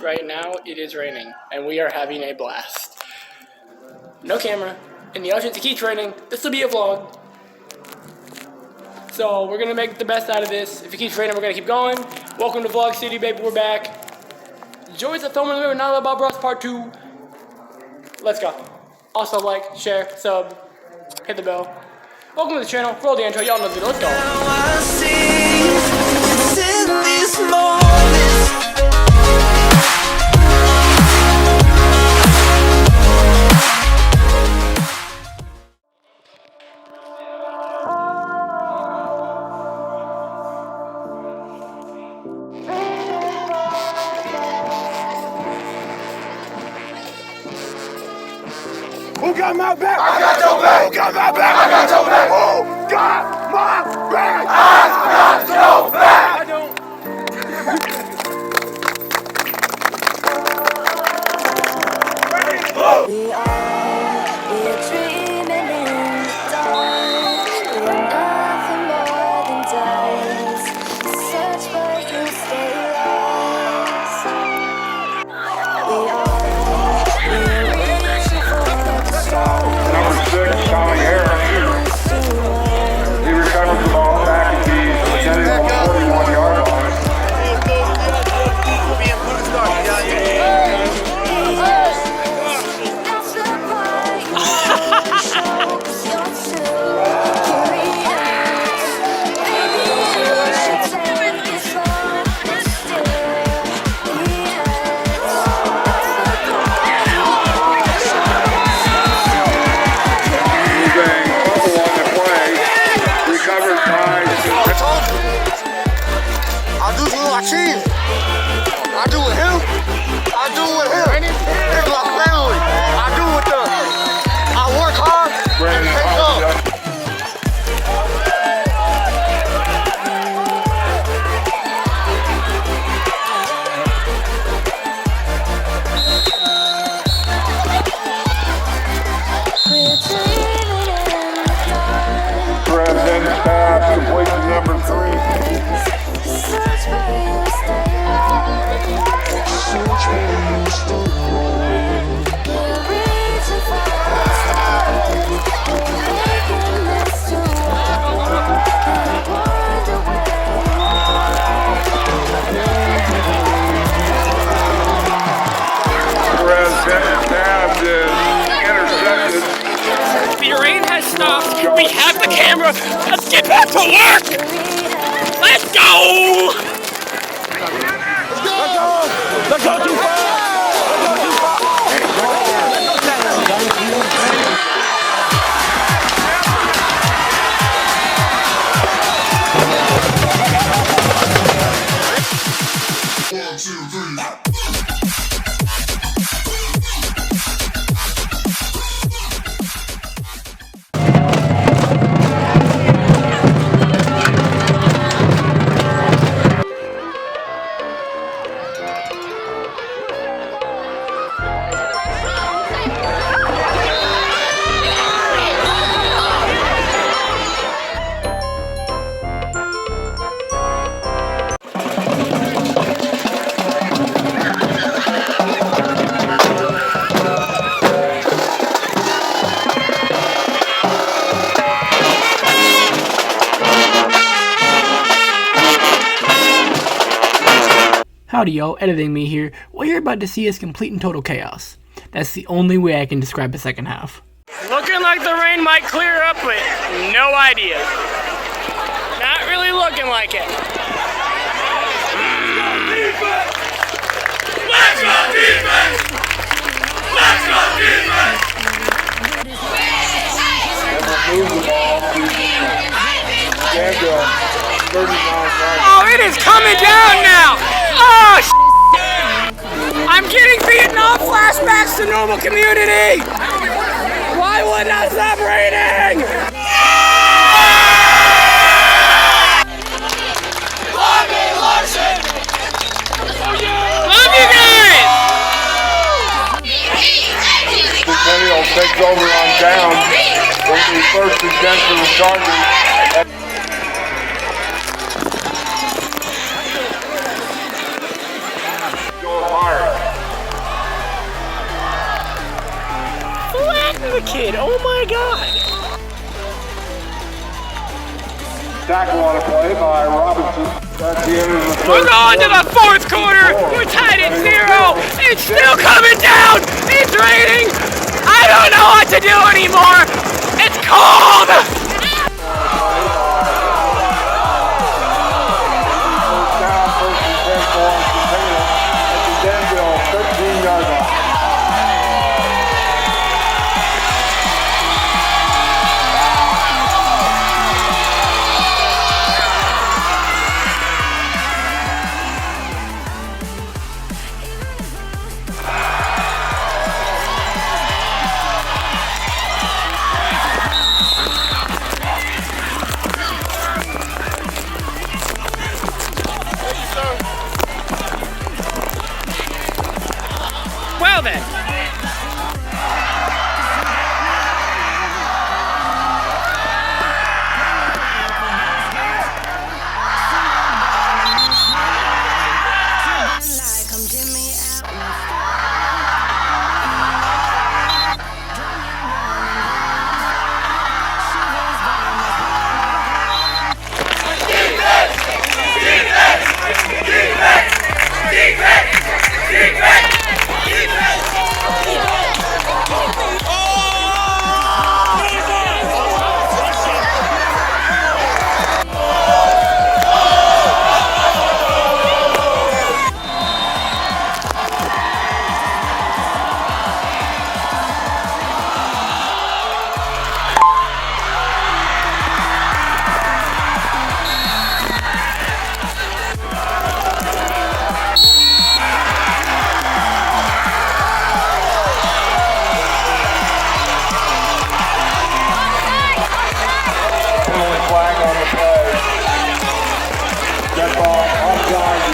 right now it is raining, and we are having a blast. No camera. In the ocean, it keeps raining. This will be a vlog. So we're gonna make the best out of this. If it keeps raining, we're gonna keep going. Welcome to Vlog City, baby. We're back. Enjoy the film and Not About Bros Part 2. Let's go. Also like, share, sub, hit the bell. Welcome to the channel. Roll the intro. Y'all know the deal. Let's go. Who got my back? I got your back. Who got my back? I got your back. Who got my back? I got your back. I don't. We are dreaming in the dark. We are nothing more than dice. Search but you stay lost. We are reaching for the stars. Number 6, Tommy Harris. He recovered the ball back and he's headed on the 41-yard line. I do with him. I do with him. It's my family. I do with them. I work hard and take up. President pass, completion number 3. The rain has stopped. We have the camera. Let's get back to work. Let's go. Let's go too far. Howdy y'all, editing me here. What you're about to see is complete and total chaos. That's the only way I can describe the second half. Looking like the rain might clear up, but no idea. Not really looking like it. Let's go defense! Let's go defense! Oh, it is coming down now! Oh, I'm getting Vietnam flashbacks to normal community! Why would I stop raining? Love you guys! Centennial takes over on down. With the first and 10 for the Chargers. Hard. kid. Oh my God. Tackle on a play by Robinson. That's the end of the We're on to the fourth quarter. We're tied at 0. It's still coming down. It's raining. I don't know what to do anymore. It's cold. First down, 1st and 10 for Container at the Danville 13-yard line. Well then.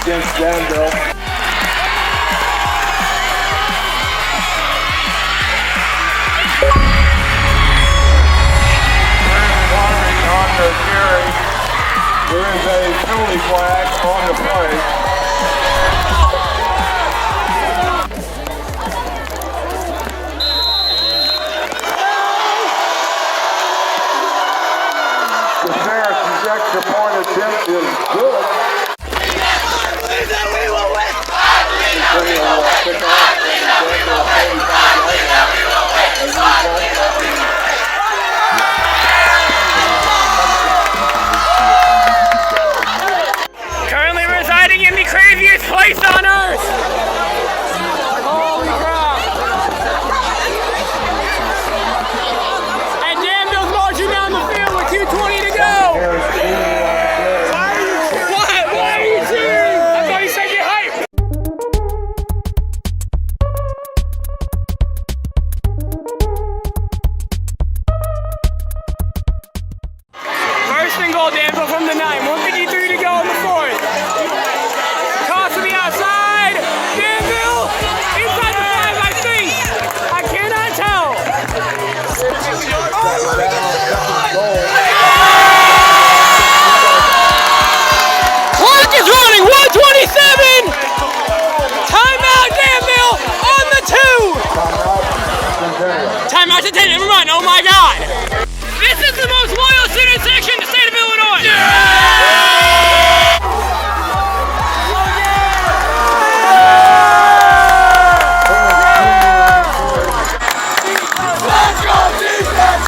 Against Danville. On the carry. There is a penalty flag on the play. The Ferris' extra point attempt is good. Currently residing in the craziest place on earth. Holy crap. And Danville's marching down the field with 2:20 to go. Why are you cheering? I thought you said you're hype. First and goal, Danville from the 9. 1:53 to go in the 4th. Toss to the outside. Danville inside the 5, I think. I cannot tell. Clock is running. 1:27. Timeout, Danville on the 2. Timeout to 10. Never mind. Oh my God. This is the most loyal student section in the state of Illinois. Let's go, defense!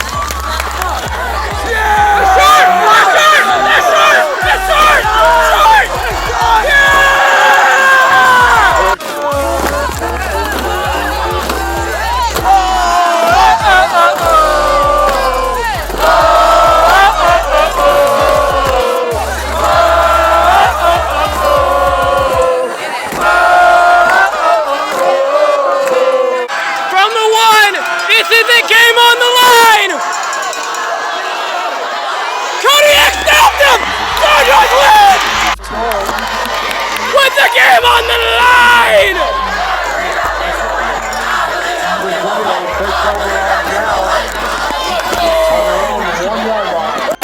With the game on the line!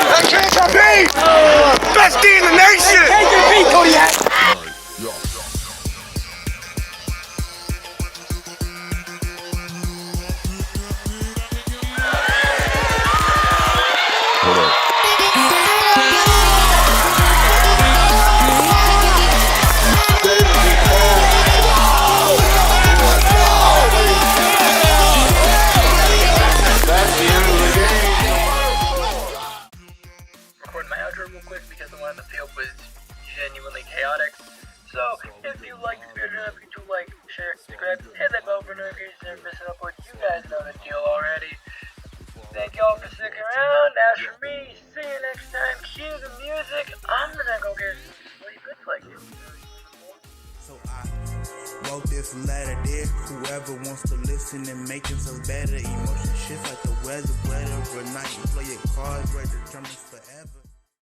That can't be! Best D in the nation! Take your beat, Kodiak! chaotic. So, if you like this video, don't forget to like, share, subscribe, hit that bell for notifications and missing up what you guys know the deal already. Thank y'all for sticking around. As for me, see you next time. Cue the music. I'm gonna go get some sleep. It's like So I wrote this letter, dear. Whoever wants to listen and make themselves better. Emotion shifts like the weather overnight. You play your cards right, determines forever.